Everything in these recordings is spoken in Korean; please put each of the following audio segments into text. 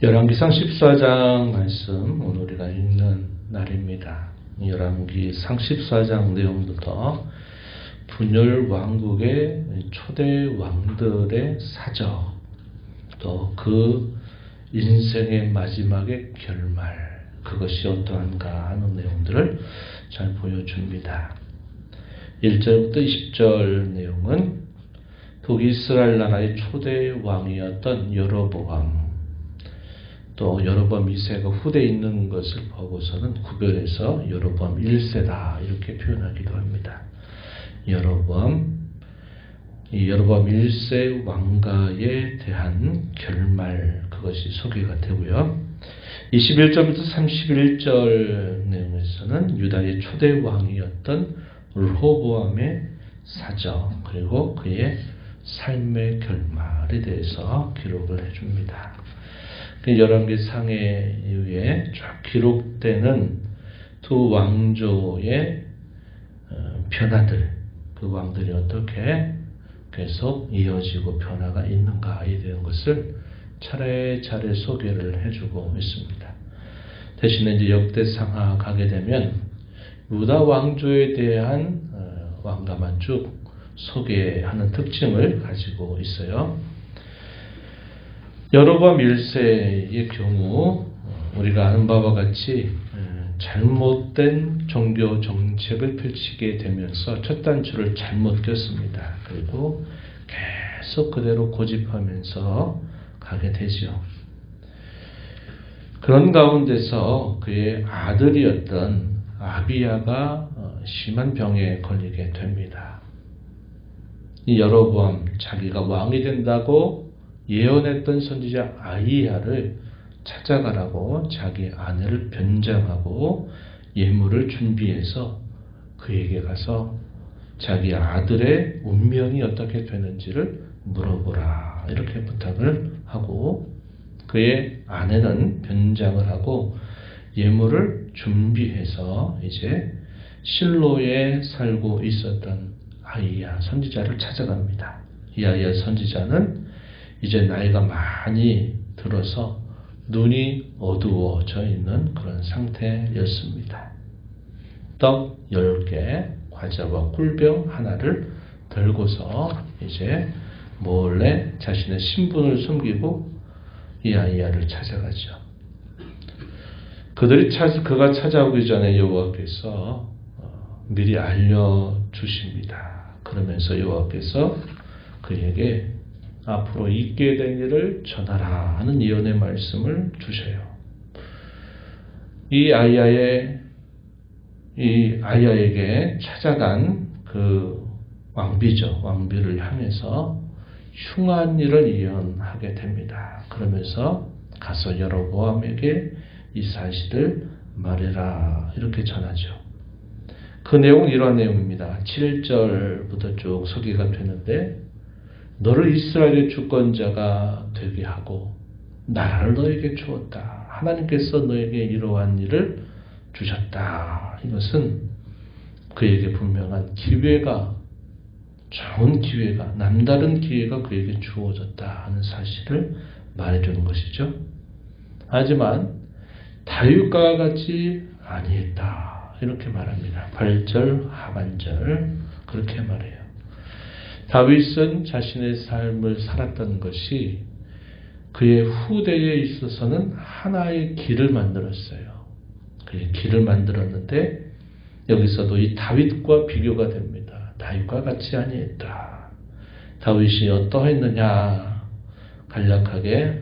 열왕기상 14장 말씀 오늘 우리가 읽는 날입니다. 열왕기상 14장 내용부터 분열 왕국의 초대 왕들의 사적, 또 그 인생의 마지막의 결말, 그것이 어떠한가 하는 내용들을 잘 보여줍니다. 1절부터 20절 내용은 북이스라엘 나라의 초대 왕이었던 여로보암, 또 여로보암 2세가 후대에 있는 것을 보고서는 구별해서 여로보암 1세다 이렇게 표현하기도 합니다. 여로보암 1세 왕가에 대한 결말, 그것이 소개가 되고요. 21절부터 31절 내용에서는 유다의 초대 왕이었던 르호보암의 사적, 그리고 그의 삶의 결말에 대해서 기록을 해줍니다. 열왕기상에 의해 쫙 기록되는 두 왕조의 변화들, 그 왕들이 어떻게 계속 이어지고 변화가 있는가에 대한 것을 차례차례 소개를 해주고 있습니다. 대신에 이제 역대상하 가게 되면 유다 왕조에 대한 왕가만 쭉 소개하는 특징을 가지고 있어요. 여로보암 1세의 경우 우리가 아는 바와 같이 잘못된 종교 정책을 펼치게 되면서 첫 단추를 잘못 꼈습니다. 그리고 계속 그대로 고집하면서 가게 되죠. 그런 가운데서 그의 아들이었던 아비야가 심한 병에 걸리게 됩니다. 이 여로보암, 자기가 왕이 된다고 예언했던 선지자 아히야를 찾아가라고 자기 아내를 변장하고 예물을 준비해서 그에게 가서 자기 아들의 운명이 어떻게 되는지를 물어보라 이렇게 부탁을 하고, 그의 아내는 변장을 하고 예물을 준비해서 이제 실로에 살고 있었던 아히야 선지자를 찾아갑니다. 이 아히야 선지자는 이제 나이가 많이 들어서 눈이 어두워져 있는 그런 상태였습니다. 떡 10개, 과자와 꿀병 하나를 들고서 이제 몰래 자신의 신분을 숨기고 이 아히야를 찾아가죠. 그가 찾아오기 전에 여호와께서 미리 알려주십니다. 그러면서 여호와께서 그에게 앞으로 있게 된 일을 전하라 하는 예언의 말씀을 주셔요. 이 아히야에게 찾아간 그 왕비를 향해서 흉한 일을 예언하게 됩니다. 그러면서 가서 여로보암에게 이 사실을 말해라 이렇게 전하죠. 그 내용은 이러한 내용입니다. 7절부터 쭉 소개가 되는데, 너를 이스라엘의 주권자가 되게 하고 나라를 너에게 주었다. 하나님께서 너에게 이러한 일을 주셨다. 이것은 그에게 분명한 기회가, 좋은 기회가, 남다른 기회가 그에게 주어졌다 하는 사실을 말해주는 것이죠. 하지만 다윗과 같이 아니했다 이렇게 말합니다. 8절 하반절 그렇게 말해요. 다윗은 자신의 삶을 살았던 것이 그의 후대에 있어서는 하나의 길을 만들었어요. 그의 길을 만들었는데 여기서도 이 다윗과 비교가 됩니다. 다윗과 같이 아니했다. 다윗이 어떠했느냐, 간략하게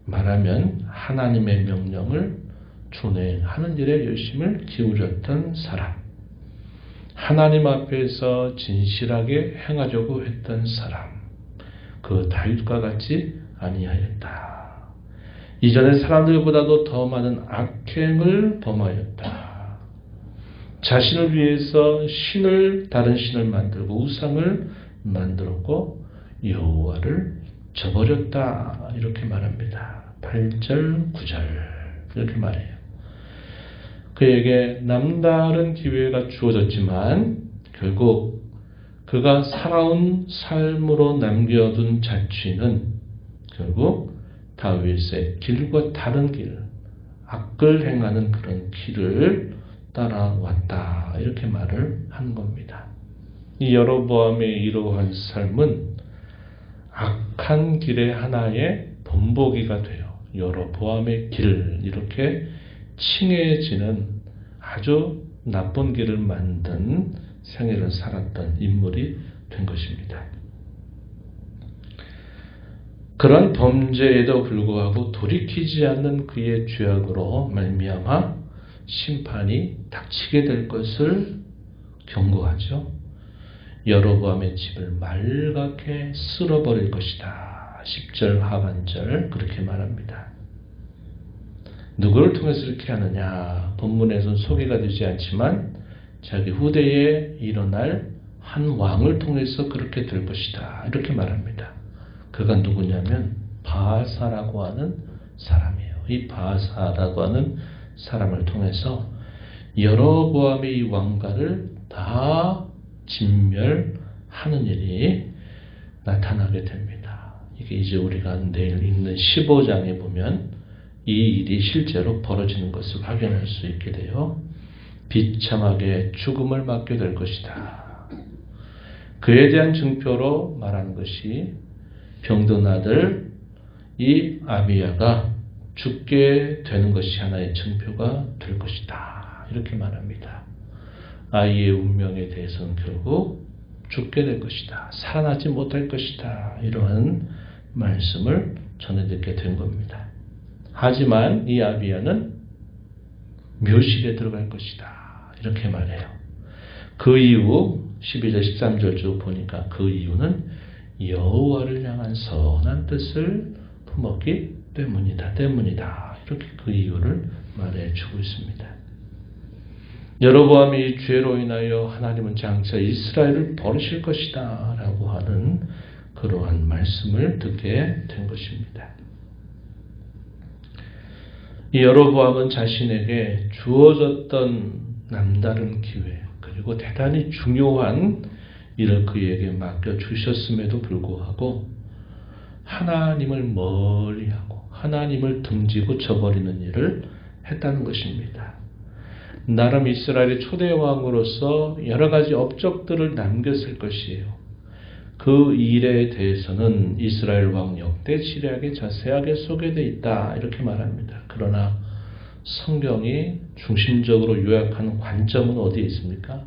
말하면 하나님의 명령을 준행하는 일에 열심을 기울였던 사람, 하나님 앞에서 진실하게 행하려고 했던 사람, 그 다윗과 같이 아니하였다. 이전의 사람들보다도 더 많은 악행을 범하였다. 자신을 위해서 다른 신을 만들고 우상을 만들었고 여호와를 저버렸다 이렇게 말합니다. 8절 9절 이렇게 말해요. 그에게 남다른 기회가 주어졌지만 결국 그가 살아온 삶으로 남겨둔 자취는 결국 다윗의 길과 다른 길, 악을 행하는 그런 길을 따라왔다. 이렇게 말을 하는 겁니다. 이 여로보암의 이러한 삶은 악한 길의 하나의 본보기가 돼요. 여로보암의 길, 이렇게 칭해지는 아주 나쁜 길을 만든 생애를 살았던 인물이 된 것입니다. 그런 범죄에도 불구하고 돌이키지 않는 그의 죄악으로 말미암아 심판이 닥치게 될 것을 경고하죠. 여로보암의 집을 말갛게 쓸어버릴 것이다. 10절 하반절 그렇게 말합니다. 누구를 통해서 이렇게 하느냐? 본문에서는 소개가 되지 않지만 자기 후대에 일어날 한 왕을 통해서 그렇게 될 것이다. 이렇게 말합니다. 그가 누구냐면 바아사라고 하는 사람이에요. 이 바아사라고 하는 사람을 통해서 여로보암의 이 왕가를 다 진멸하는 일이 나타나게 됩니다. 이게 이제 우리가 내일 읽는 15장에 보면 이 일이 실제로 벌어지는 것을 확인할 수 있게 돼요. 비참하게 죽음을 맞게 될 것이다. 그에 대한 증표로 말하는 것이 병든 아들 이 아비야가 죽게 되는 것이 하나의 증표가 될 것이다. 이렇게 말합니다. 아이의 운명에 대해서는 결국 죽게 될 것이다. 살아나지 못할 것이다. 이러한 말씀을 전해 듣게 된 겁니다. 하지만 이 아비야는 묘실에 들어갈 것이다. 이렇게 말해요. 그 이후 12절 13절 쭉 보니까 그 이유는 여호와를 향한 선한 뜻을 품었기 때문이다. 이렇게 그 이유를 말해주고 있습니다. 여로보암이 죄로 인하여 하나님은 장차 이스라엘을 버리실 것이다 라고 하는 그러한 말씀을 듣게 된 것입니다. 이 여로보암은 자신에게 주어졌던 남다른 기회 그리고 대단히 중요한 일을 그에게 맡겨주셨음에도 불구하고 하나님을 멀리하고 하나님을 등지고 저버리는 일을 했다는 것입니다. 나름 이스라엘의 초대왕으로서 여러 가지 업적들을 남겼을 것이에요. 그 일에 대해서는 이스라엘 왕 역대 지략에 자세하게 소개되어 있다. 이렇게 말합니다. 그러나 성경이 중심적으로 요약하는 관점은 어디에 있습니까?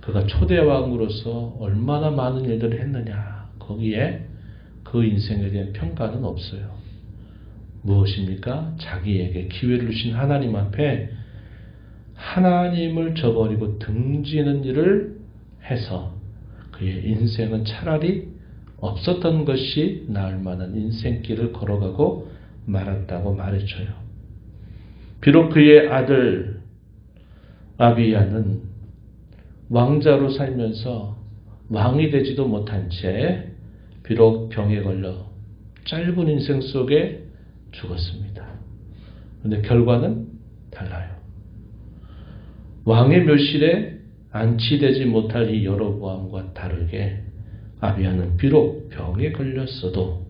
그가 초대왕으로서 얼마나 많은 일들을 했느냐. 거기에 그 인생에 대한 평가는 없어요. 무엇입니까? 자기에게 기회를 주신 하나님 앞에 하나님을 저버리고 등지는 일을 해서 그의 인생은 차라리 없었던 것이 나을 만한 인생길을 걸어가고 말았다고 말해줘요. 비록 그의 아들 아비야는 왕자로 살면서 왕이 되지도 못한 채 비록 병에 걸려 짧은 인생 속에 죽었습니다. 그런데 결과는 달라요. 왕의 묘실에 안치되지 못할 이 여로보암과 다르게 아비야는 비록 병에 걸렸어도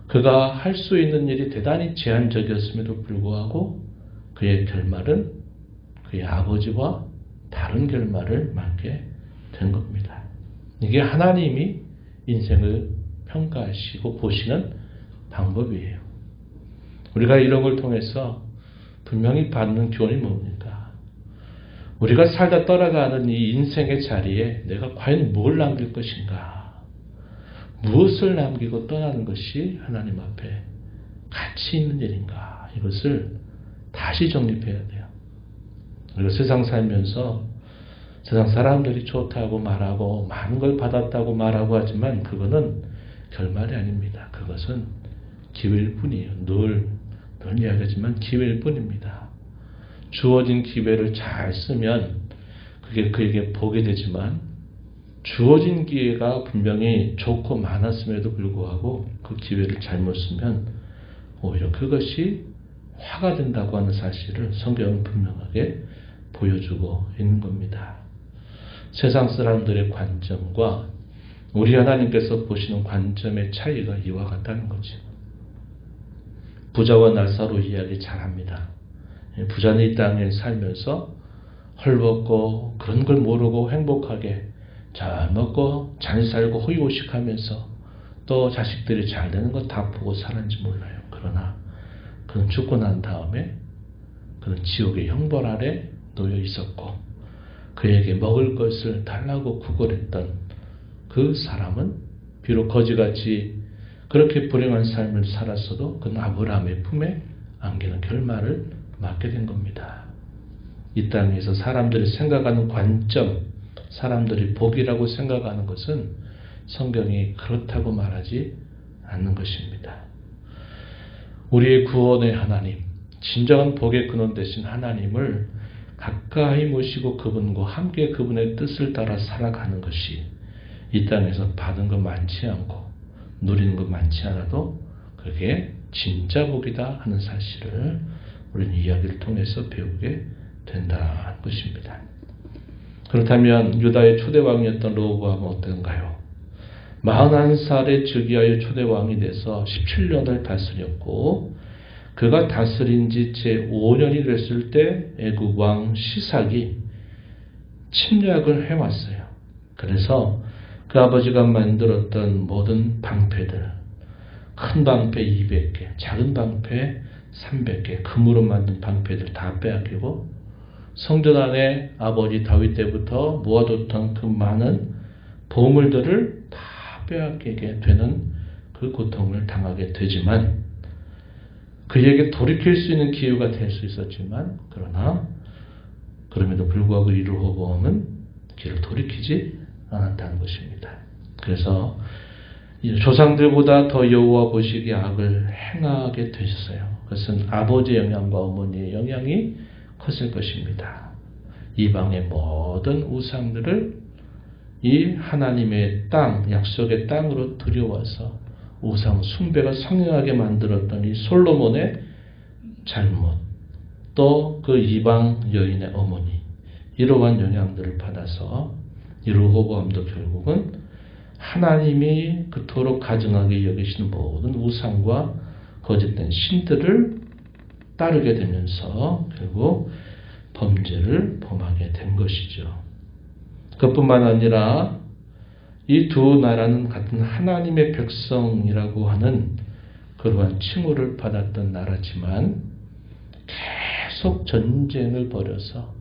그가 할 수 있는 일이 대단히 제한적이었음에도 불구하고 그의 결말은 그의 아버지와 다른 결말을 맞게 된 겁니다. 이게 하나님이 인생을 평가하시고 보시는 방법이에요. 우리가 이런 걸 통해서 분명히 받는 교훈이 뭡니까? 우리가 살다 떠나가는 이 인생의 자리에 내가 과연 뭘 남길 것인가? 무엇을 남기고 떠나는 것이 하나님 앞에 가치 있는 일인가? 이것을 다시 정립해야 돼요. 우리가 세상 살면서 세상 사람들이 좋다고 말하고 많은 걸 받았다고 말하고 하지만 그거는 결말이 아닙니다. 그것은 기회일 뿐이에요. 늘 이야기하지만 기회일 뿐입니다. 주어진 기회를 잘 쓰면 그게 그에게 복이 되지만 주어진 기회가 분명히 좋고 많았음에도 불구하고 그 기회를 잘못 쓰면 오히려 그것이 화가 된다고 하는 사실을 성경은 분명하게 보여주고 있는 겁니다. 세상 사람들의 관점과 우리 하나님께서 보시는 관점의 차이가 이와 같다는 거죠. 부자와 나사로 이야기 잘합니다. 부자는 이 땅에 살면서 헐벗고 그런 걸 모르고 행복하게 잘 먹고 잘 살고 호의호식하면서 또 자식들이 잘 되는 거 다 보고 살았는지 몰라요. 그러나 그는 죽고 난 다음에 그는 지옥의 형벌 아래 놓여 있었고 그에게 먹을 것을 달라고 구걸했던 그 사람은 비록 거지같이 그렇게 불행한 삶을 살았어도 그는 아브라함의 품에 안기는 결말을 맞게 된 겁니다. 이 땅에서 사람들이 생각하는 관점, 사람들이 복이라고 생각하는 것은 성경이 그렇다고 말하지 않는 것입니다. 우리의 구원의 하나님, 진정한 복의 근원 되신 하나님을 가까이 모시고 그분과 함께 그분의 뜻을 따라 살아가는 것이 이 땅에서 받은 것 많지 않고 누리는 것 많지 않아도 그게 진짜 복이다 하는 사실을 우리는 이야기를 통해서 배우게 된다는 것입니다. 그렇다면 유다의 초대왕이었던 로보암은 어떤가요? 41살에 즉위하여 초대왕이 돼서 17년을 다스렸고 그가 다스린 지 제5년이 됐을 때 애굽왕 시삭이 침략을 해왔어요. 그래서 그 아버지가 만들었던 모든 방패들, 큰 방패 200개, 작은 방패 300개, 금으로 만든 방패들 다 빼앗기고 성전 안에 아버지 다윗 때부터 모아뒀던 그 많은 보물들을 다 빼앗기게 되는 그 고통을 당하게 되지만 그에게 돌이킬 수 있는 기회가 될 수 있었지만 그러나 그럼에도 불구하고 이 르호보암은 길을 돌이키지 않았다는 것입니다. 그래서 조상들보다 더 여호와 보시기에 악을 행하게 되셨어요. 그것은 아버지의 영향과 어머니의 영향이 컸을 것입니다. 이방의 모든 우상들을 이 하나님의 땅, 약속의 땅으로 들여와서 우상 숭배가 성행하게 만들었던 이 솔로몬의 잘못, 또 그 이방 여인의 어머니, 이러한 영향들을 받아서 이 르호보암도 결국은 하나님이 그토록 가증하게 여기시는 모든 우상과 거짓된 신들을 따르게 되면서 결국 범죄를 범하게 된 것이죠. 그뿐만 아니라 이 두 나라는 같은 하나님의 백성이라고 하는 그러한 칭호를 받았던 나라지만 계속 전쟁을 벌여서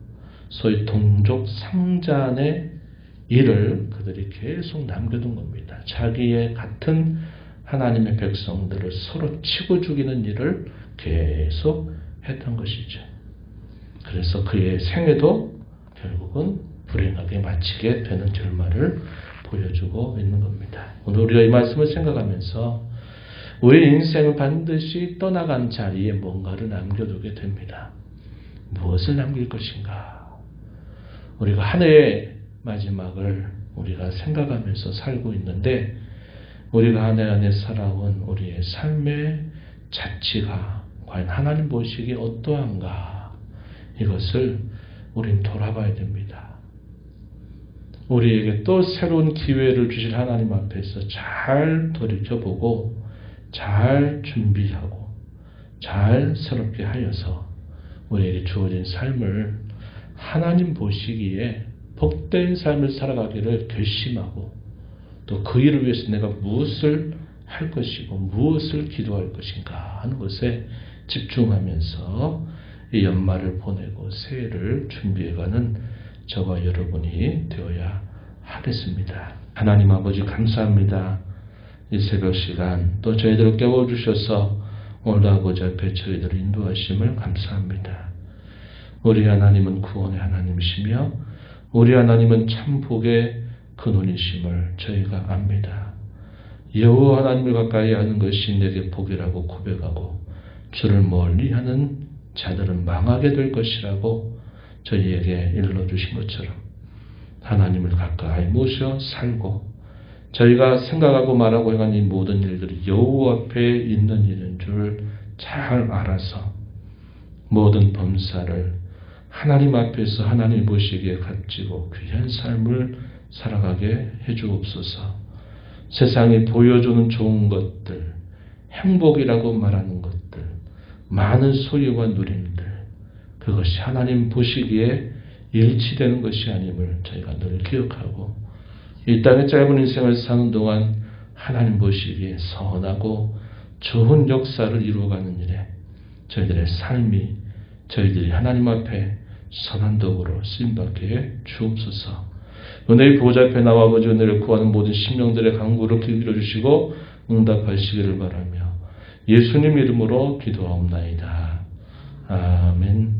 소위 동족 상잔의 일을 그들이 계속 남겨둔 겁니다. 자기의 같은 하나님의 백성들을 서로 치고 죽이는 일을 계속 했던 것이죠. 그래서 그의 생애도 결국은 불행하게 마치게 되는 결말을 보여주고 있는 겁니다. 오늘 우리가 이 말씀을 생각하면서 우리 인생은 반드시 떠나간 자리에 뭔가를 남겨두게 됩니다. 무엇을 남길 것인가? 우리가 한 해의 마지막을 우리가 생각하면서 살고 있는데 우리가 한 해 안에 살아온 우리의 삶의 자치가 과연 하나님 보시기에 어떠한가? 이것을 우린 돌아봐야 됩니다. 우리에게 또 새로운 기회를 주실 하나님 앞에서 잘 돌이켜보고 잘 준비하고 잘 새롭게 하여서 우리에게 주어진 삶을 하나님 보시기에 복된 삶을 살아가기를 결심하고 또 그 일을 위해서 내가 무엇을 할 것이고 무엇을 기도할 것인가 하는 것에 집중하면서 이 연말을 보내고 새해를 준비해가는 저와 여러분이 되어야 하겠습니다. 하나님 아버지 감사합니다. 이 새벽 시간 또 저희들을 깨워주셔서 오늘도 아버지 앞에 저희들을 인도하심을 감사합니다. 우리 하나님은 구원의 하나님이시며 우리 하나님은 참 복의 근원이심을 저희가 압니다. 여호와 하나님을 가까이 하는 것이 내게 복이라고 고백하고 주를 멀리하는 자들은 망하게 될 것이라고 저희에게 일러주신 것처럼 하나님을 가까이 모셔 살고 저희가 생각하고 말하고 행한 이 모든 일들이 여호와 앞에 있는 일인 줄 잘 알아서 모든 범사를 하나님 앞에서 하나님 보시기에 값지고 귀한 삶을 살아가게 해주옵소서. 세상이 보여주는 좋은 것들, 행복이라고 말하는 것들, 많은 소유와 누림들, 그것이 하나님 보시기에 일치되는 것이 아님을 저희가 늘 기억하고 이 땅의 짧은 인생을 사는 동안 하나님 보시기에 선하고 좋은 역사를 이루어가는 일에 저희들의 삶이 저희들이 하나님 앞에 선한 덕으로 쓰임받게 해 주옵소서. 은혜의 보좌 앞에 나와 아버지 은혜를 구하는 모든 심령들의 간구를 기울여 주시고 응답하시기를 바라며 예수님 이름으로 기도하옵나이다. 아멘.